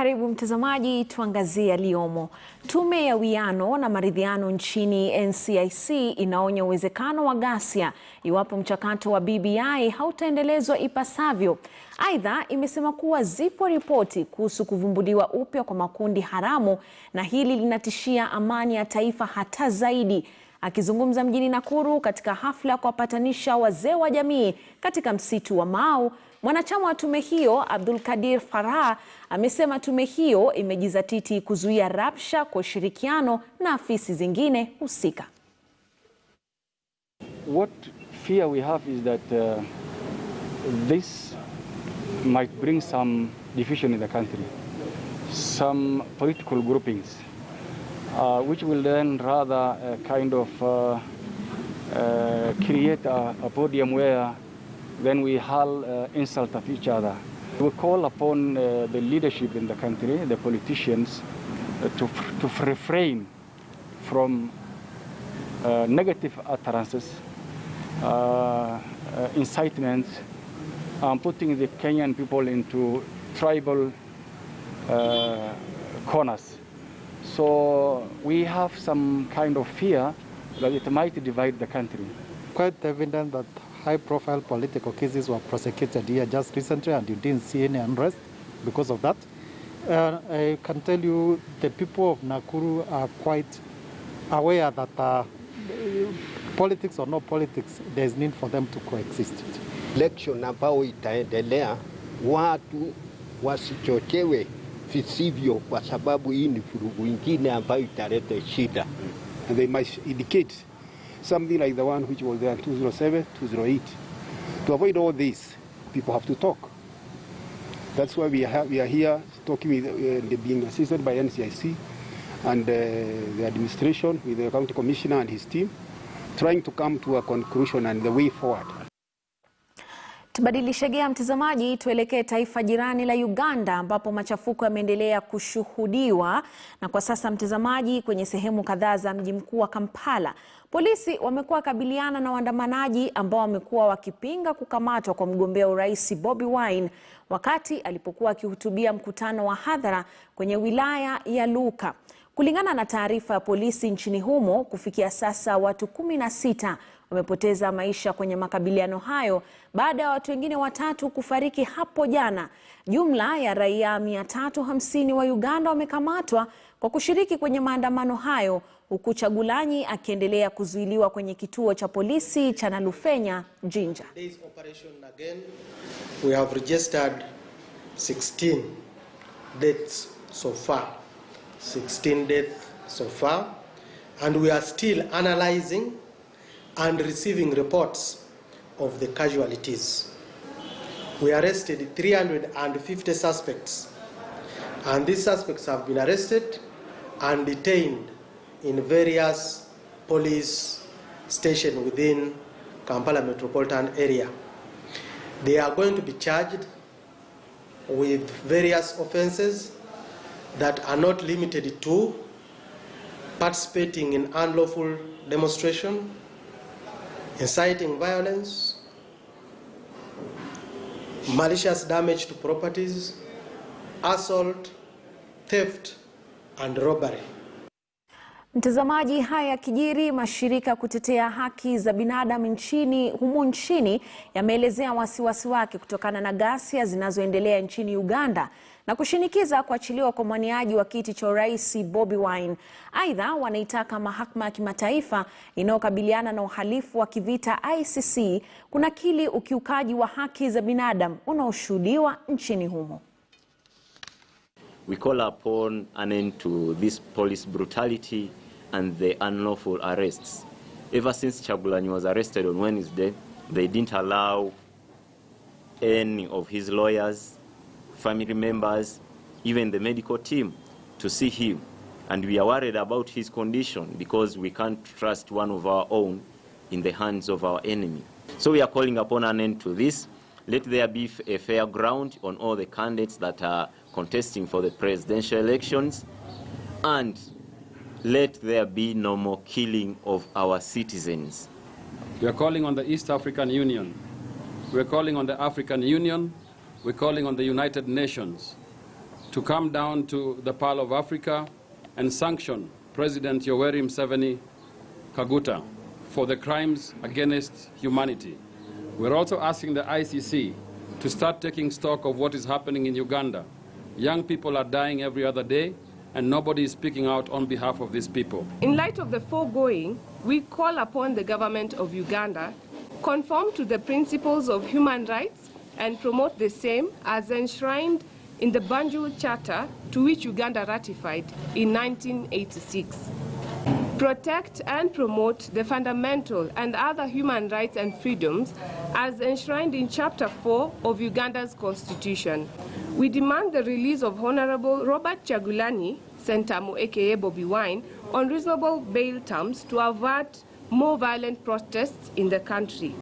Karibu mtazamaji, tuangazie yaliyomo. Tume ya Wiano na Maridhiano nchini NCIC inaonya uwezekano wa ghasia iwapo mchakato wa BBI hautaendelezwa ipasavyo. Aidha, imesema kuwa zipo ripoti kuhusu kuvumbuliwa upya kwa makundi haramu na hili linatishia amani ya taifa hata zaidi. Akizungumza mjini Nakuru katika hafla ya kuwapatanisha wazee wa jamii katika msitu wa Mau, mwanachama wa tume hiyo Abdul Kadir Farah amesema tume hiyo imejizatiti kuzuia rabsha kwa ushirikiano na afisi zingine husika. What fear we have is that this might bring some division in the country, some political groupings, which will then rather kind of create a podium where then we hurl insult at each other. We call upon the leadership in the country, the politicians, to refrain from negative utterances, incitements, and putting the Kenyan people into tribal corners. So we have some kind of fear that it might divide the country. Quite evident that high-profile political cases were prosecuted here just recently, and you didn't see any unrest because of that. I can tell you the people of Nakuru are quite aware that politics or no politics, there's need for them to coexist. Election ambao itaendelea, watu wasichochewe visivyo kwa sababu hii ni vurugu ingine ambayo italeta shida. And they might indicate something like the one which was there in 2007, 2008. To avoid all this, people have to talk. That's why we are here talking with, being assisted by NCIC and the administration with the county commissioner and his team, trying to come to a conclusion and the way forward. Tubadilishegea mtazamaji, tuelekee taifa jirani la Uganda ambapo machafuko yameendelea kushuhudiwa, na kwa sasa mtazamaji, kwenye sehemu kadhaa za mji mkuu wa Kampala, polisi wamekuwa kabiliana na waandamanaji ambao wamekuwa wakipinga kukamatwa kwa mgombea urais Bobi Wine wakati alipokuwa akihutubia mkutano wa hadhara kwenye wilaya ya Luka. Kulingana na taarifa ya polisi nchini humo, kufikia sasa watu 16 wamepoteza maisha kwenye makabiliano hayo baada ya watu wengine 3 kufariki hapo jana. Jumla ya raia 350 wa Uganda wamekamatwa kwa kushiriki kwenye maandamano hayo, huku Chagulanyi akiendelea kuzuiliwa kwenye kituo cha polisi cha Nalufenya Jinja. This operation again, we have registered 16 deaths so far. 16 deaths so far, and we are still analyzing and receiving reports of the casualties. We arrested 350 suspects, and these suspects have been arrested and detained in various police stations within Kampala metropolitan area. They are going to be charged with various offenses that are not limited to participating in unlawful demonstration, inciting violence, malicious damage to properties, assault, theft, and robbery. Mtazamaji, haya kijiri, mashirika kutetea haki za binadamu humu nchini yameelezea wasiwasi wake kutokana na ghasia zinazoendelea nchini Uganda na kushinikiza kuachiliwa kwa mwaniaji wa kiti cha urais Bobi Wine. Aidha, wanaitaka mahakama ya kimataifa inayokabiliana na uhalifu wa kivita ICC kunakili ukiukaji wa haki za binadamu unaoshuhudiwa nchini humo. We call upon an end to this police brutality and the unlawful arrests. Ever since Chagulanyi was arrested on Wednesday, they didn't allow any of his lawyers, family members, even the medical team to see him. And we are worried about his condition because we can't trust one of our own in the hands of our enemy. So we are calling upon an end to this. Let there be a fair ground on all the candidates that are contesting for the presidential elections, and let there be no more killing of our citizens. We are calling on the East African Union. We are calling on the African Union. We're calling on the United Nations to come down to the Pearl of Africa and sanction President Yoweri Museveni Kaguta for the crimes against humanity. We're also asking the ICC to start taking stock of what is happening in Uganda. Young people are dying every other day, and nobody is speaking out on behalf of these people. In light of the foregoing, we call upon the government of Uganda to conform to the principles of human rights and promote the same as enshrined in the Banjul Charter, to which Uganda ratified in 1986. Protect and promote the fundamental and other human rights and freedoms as enshrined in Chapter 4 of Uganda's Constitution. We demand the release of Honorable Robert Kyagulanyi Ssentamu, aka Bobi Wine, on reasonable bail terms to avert more violent protests in the country.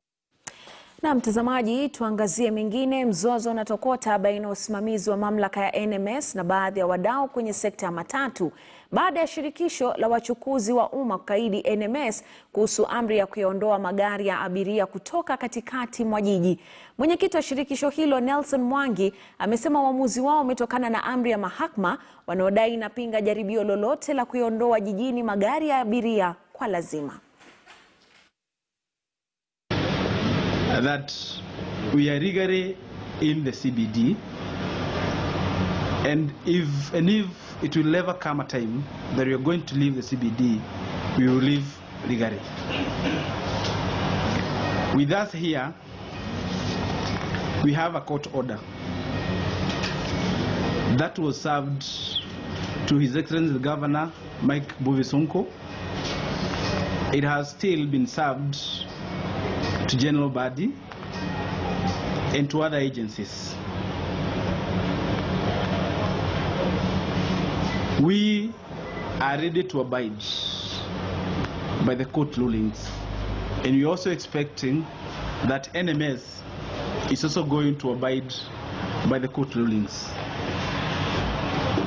Na mtazamaji, tuangazie mengine. Mzozo unatokota baina ya usimamizi wa mamlaka ya NMS na baadhi ya wadau kwenye sekta ya matatu baada ya shirikisho la wachukuzi wa umma kukaidi NMS kuhusu amri ya kuondoa magari ya abiria kutoka katikati mwa jiji. Mwenyekiti wa shirikisho hilo Nelson Mwangi amesema uamuzi wao umetokana na amri ya mahakama wanaodai inapinga jaribio lolote la kuondoa jijini magari ya abiria kwa lazima. That we are legally in the CBD, and if it will ever come a time that we are going to leave the CBD, we will leave legally. With us here, we have a court order that was served to His Excellency the Governor Mike Buvisonko. It has still been served to General Body and to other agencies. We are ready to abide by the court rulings, and we're also expecting that NMS is also going to abide by the court rulings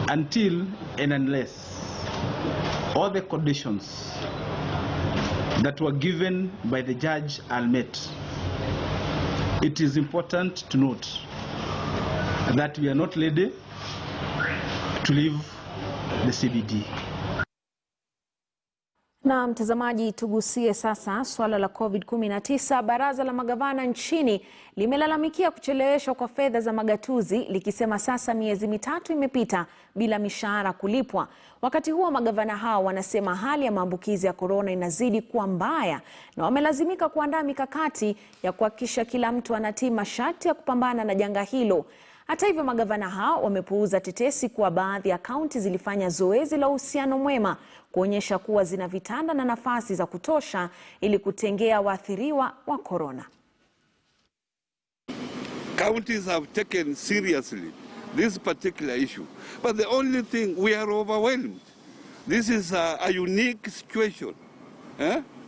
until and unless all the conditions that were given by the judge are met. It is important to note that we are not ready to leave the CBD. Na mtazamaji, tugusie sasa swala la COVID-19. Baraza la magavana nchini limelalamikia kucheleweshwa kwa fedha za magatuzi, likisema sasa miezi mitatu imepita bila mishahara kulipwa. Wakati huo magavana hao wanasema hali ya maambukizi ya corona inazidi kuwa mbaya na wamelazimika kuandaa mikakati ya kuhakikisha kila mtu anatii masharti ya kupambana na janga hilo. Hata hivyo magavana hao wamepuuza tetesi kuwa baadhi ya kaunti zilifanya zoezi la uhusiano mwema kuonyesha kuwa zina vitanda na nafasi za kutosha ili kutengea waathiriwa wa corona. Counties have taken seriously this particular issue, but the only thing, we are overwhelmed. This is a unique situation.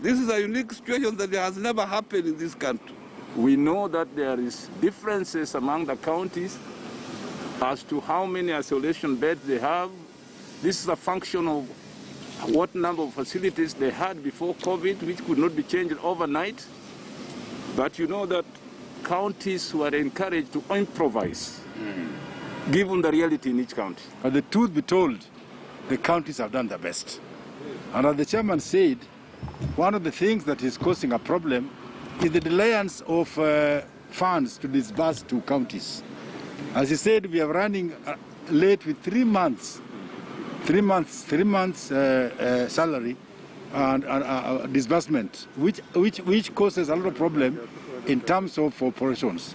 This is a unique situation that has never happened in this country. We know that there is differences among the counties as to how many isolation beds they have. This is a function of what number of facilities they had before COVID, which could not be changed overnight. But you know that counties were encouraged to improvise, given the reality in each county. The truth be told, the counties have done their best. And as the chairman said, one of the things that is causing a problem is the delayance of funds to disburse to counties. As he said, we are running late with 3 months salary and disbursement, which causes a lot of problem in terms of operations.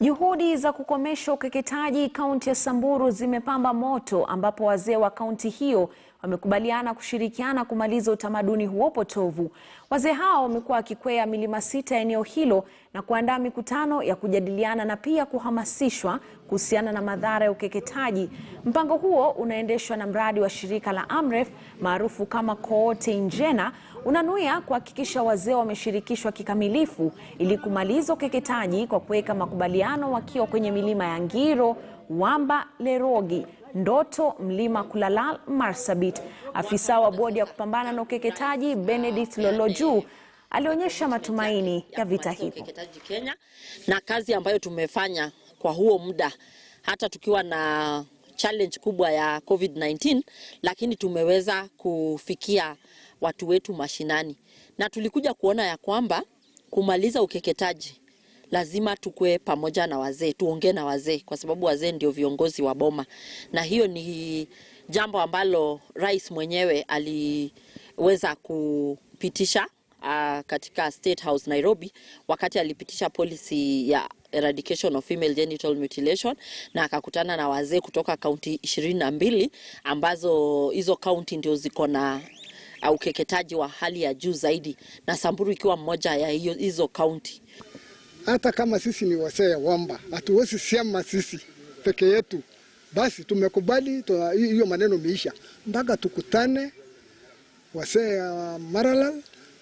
Juhudi za kukomesha ukeketaji kaunti ya Samburu zimepamba moto, ambapo wazee wa kaunti hiyo wamekubaliana kushirikiana kumaliza utamaduni huo potovu. Wazee hao wamekuwa wakikwea milima 6 eneo hilo na kuandaa mikutano ya kujadiliana na pia kuhamasishwa kuhusiana na madhara ya ukeketaji. Mpango huo unaendeshwa na mradi wa shirika la Amref maarufu kama Koote Njena, unanuia kuhakikisha wazee wameshirikishwa kikamilifu ili kumaliza ukeketaji kwa kuweka makubaliano wakiwa kwenye milima ya Ngiro, Wamba, Lerogi, Ndoto, Mlima Kulalal, Marsabit. Afisa wa bodi ya kupambana na ukeketaji Benedict Loloju alionyesha matumaini ya vita hivyo. Kenya, na kazi ambayo tumefanya kwa huo muda hata tukiwa na challenge kubwa ya COVID-19, lakini tumeweza kufikia watu wetu mashinani. Na tulikuja kuona ya kwamba kumaliza ukeketaji lazima tukue pamoja na wazee, tuongee na wazee, kwa sababu wazee ndio viongozi wa boma. Na hiyo ni jambo ambalo rais mwenyewe aliweza kupitisha katika State House Nairobi, wakati alipitisha policy ya eradication of female genital mutilation, na akakutana na wazee kutoka kaunti 22 ambazo hizo kaunti ndio ziko na ukeketaji wa hali ya juu zaidi, na Samburu ikiwa mmoja ya hizo kaunti. Hata kama sisi ni wasee wamba, hatuwezi sema sisi peke yetu. Basi tumekubali hiyo maneno meisha. Mpaka tukutane wasee ya Maralal,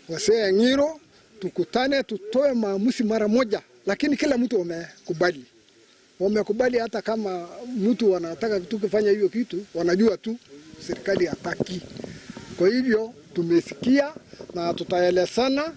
wasee ya Ngiro, tukutane tutoe maamuzi mara moja. Lakini kila mtu wamekubali. Wamekubali hata kama mtu wanataka tukifanya hiyo kitu, wanajua tu serikali hataki. Kwa hivyo tumesikia na tutaelezana.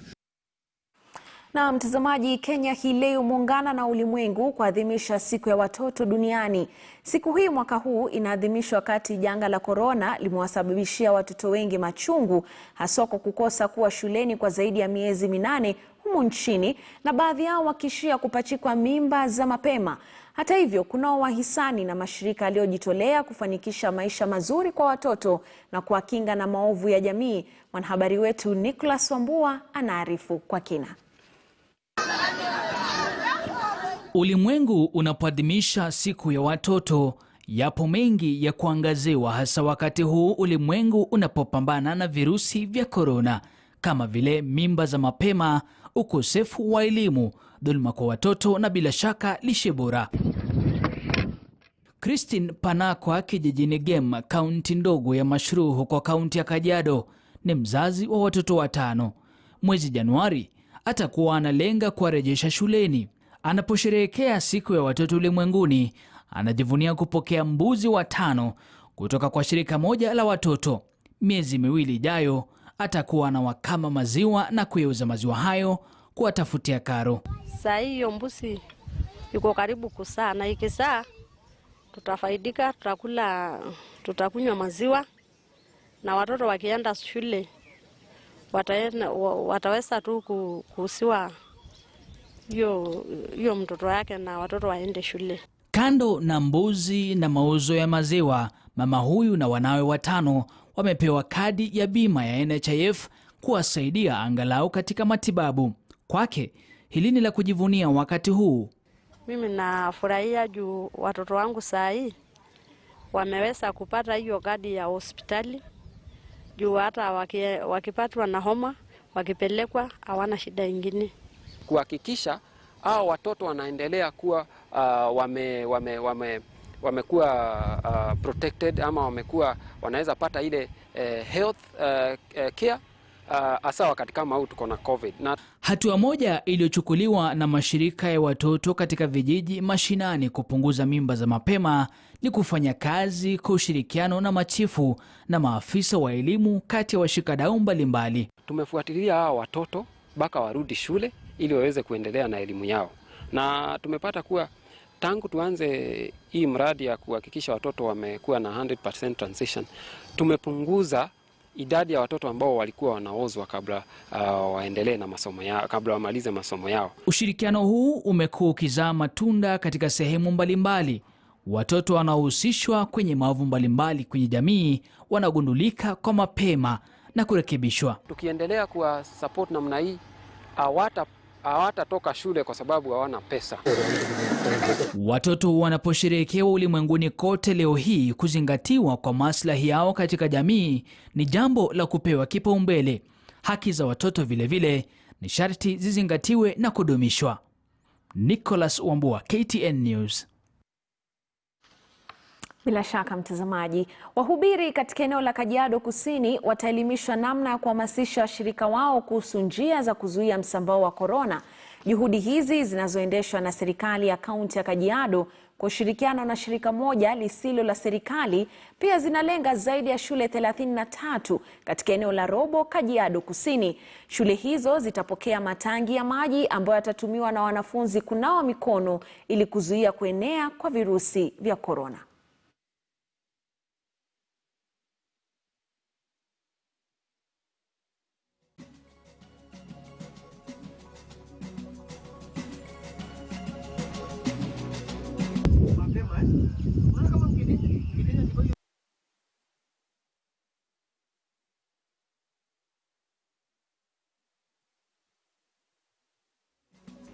Na mtazamaji, Kenya hii leo muungana na ulimwengu kuadhimisha siku ya watoto duniani. Siku hii mwaka huu inaadhimishwa wakati janga la corona limewasababishia watoto wengi machungu, hasa kwa kukosa kuwa shuleni kwa zaidi ya miezi 8 humu nchini, na baadhi yao wakishia kupachikwa mimba za mapema. Hata hivyo, kunao wahisani na mashirika yaliyojitolea kufanikisha maisha mazuri kwa watoto na kuwakinga na maovu ya jamii. Mwanahabari wetu Nicholas Wambua anaarifu kwa kina. Ulimwengu unapoadhimisha siku ya watoto, yapo mengi ya kuangaziwa, hasa wakati huu ulimwengu unapopambana na virusi vya korona, kama vile mimba za mapema, ukosefu wa elimu, dhuluma kwa watoto na bila shaka lishe bora. Christine Panakwa kijijini Gem, kaunti ndogo ya Mashuru huko kaunti ya Kajiado, ni mzazi wa watoto 5. Mwezi Januari atakuwa analenga kuwarejesha shuleni. Anaposherehekea siku ya watoto ulimwenguni, anajivunia kupokea mbuzi 5 kutoka kwa shirika moja la watoto. Miezi 2 ijayo atakuwa anawakama maziwa na kuyauza maziwa hayo kuwatafutia karo. Saa hiyo mbuzi yuko karibu kusaa, na ikisaa tutafaidika, tutakula, tutakunywa maziwa, na watoto wakienda shule wataweza tu kuhusiwa hiyo mtoto yake na watoto waende shule. Kando na mbuzi na mauzo ya maziwa, mama huyu na wanawe 5 wamepewa kadi ya bima ya NHIF kuwasaidia angalau katika matibabu. Kwake hili ni la kujivunia wakati huu. Mimi nafurahia juu watoto wangu saa hii wameweza kupata hiyo kadi ya hospitali, juu hata wakipatwa na homa, wakipelekwa hawana shida nyingine. Kuhakikisha hao watoto wanaendelea kuwa wamekuwa protected, ama wanaweza pata ile health care hasa wakati kama huu tuko na COVID. Hatua moja iliyochukuliwa na mashirika ya watoto katika vijiji mashinani kupunguza mimba za mapema ni kufanya kazi kwa ushirikiano na machifu na maafisa wa elimu kati ya washikadau mbalimbali. Tumefuatilia hao watoto mpaka warudi shule ili waweze kuendelea na elimu yao. Na tumepata kuwa tangu tuanze hii mradi ya kuhakikisha watoto wamekuwa na 100% transition, tumepunguza idadi ya watoto ambao walikuwa wanaozwa kabla waendelee na masomo yao, kabla wamalize masomo yao. Ushirikiano huu umekuwa ukizaa matunda katika sehemu mbalimbali. Watoto wanaohusishwa kwenye maovu mbalimbali kwenye jamii wanagundulika kwa mapema na kurekebishwa. Tukiendelea kuwa support namna hii, hawatatoka shule kwa sababu hawana pesa. Watoto wanaposherehekewa ulimwenguni kote leo hii, kuzingatiwa kwa maslahi yao katika jamii ni jambo la kupewa kipaumbele. Haki za watoto vile vile ni sharti zizingatiwe na kudumishwa. Nicholas Wambua, KTN News. Bila shaka mtazamaji, wahubiri katika eneo la Kajiado Kusini wataelimishwa namna ya kuhamasisha washirika wao kuhusu njia za kuzuia msambao wa korona. Juhudi hizi zinazoendeshwa na serikali ya kaunti ya Kajiado kwa ushirikiano na shirika moja lisilo la serikali pia zinalenga zaidi ya shule 33 katika eneo la Robo, Kajiado Kusini. Shule hizo zitapokea matangi ya maji ambayo yatatumiwa na wanafunzi kunawa mikono ili kuzuia kuenea kwa virusi vya korona.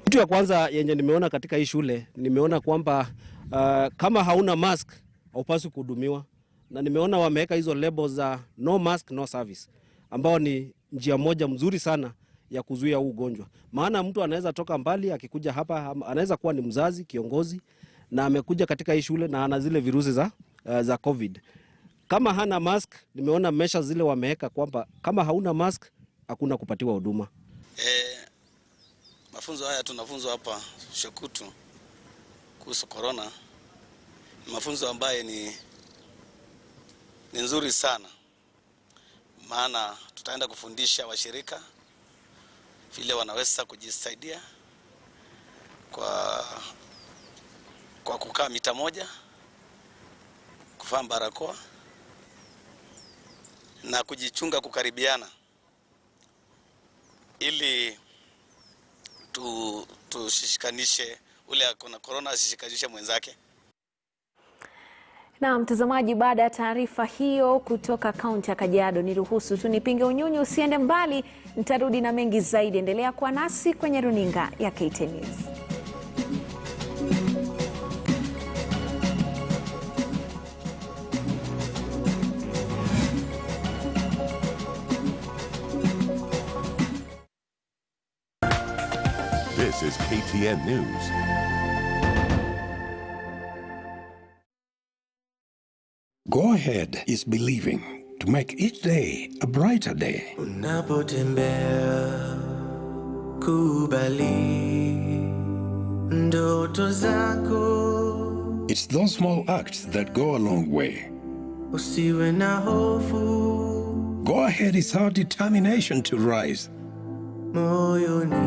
Kitu ya kwanza yenye nimeona katika hii shule, nimeona kwamba kama hauna mask haupaswi kuhudumiwa, na nimeona wameweka hizo labels za no mask no service, ambao ni njia moja mzuri sana ya kuzuia huu ugonjwa. Maana mtu anaweza toka mbali akikuja hapa, anaweza kuwa ni mzazi, kiongozi, na amekuja katika hii shule na ana zile virusi za COVID. Kama hana mask, nimeona measures zile wameweka kwamba kama hauna mask hakuna kupatiwa huduma. Mafunzo haya tunafunzwa hapa Shekutu kuhusu corona. Mafunzo ambaye ni nzuri sana, maana tutaenda kufundisha washirika vile wanaweza kujisaidia kwa kukaa mita moja, kuvaa barakoa na kujichunga kukaribiana, ili tushikanishe ule akona corona asishikanishe mwenzake. Na mtazamaji, baada ya taarifa hiyo kutoka kaunti ya Kajiado, niruhusu tu nipinge unyunyu. Usiende mbali, nitarudi na mengi zaidi. Endelea kuwa nasi kwenye runinga ya KTN News. This is KTN News. Go Ahead is believing to make each day a brighter day. Unapotembea kubali ndoto zako. It's those small acts that go a long way. Usiwe na hofu. Go Ahead is our determination to rise. Moyoni.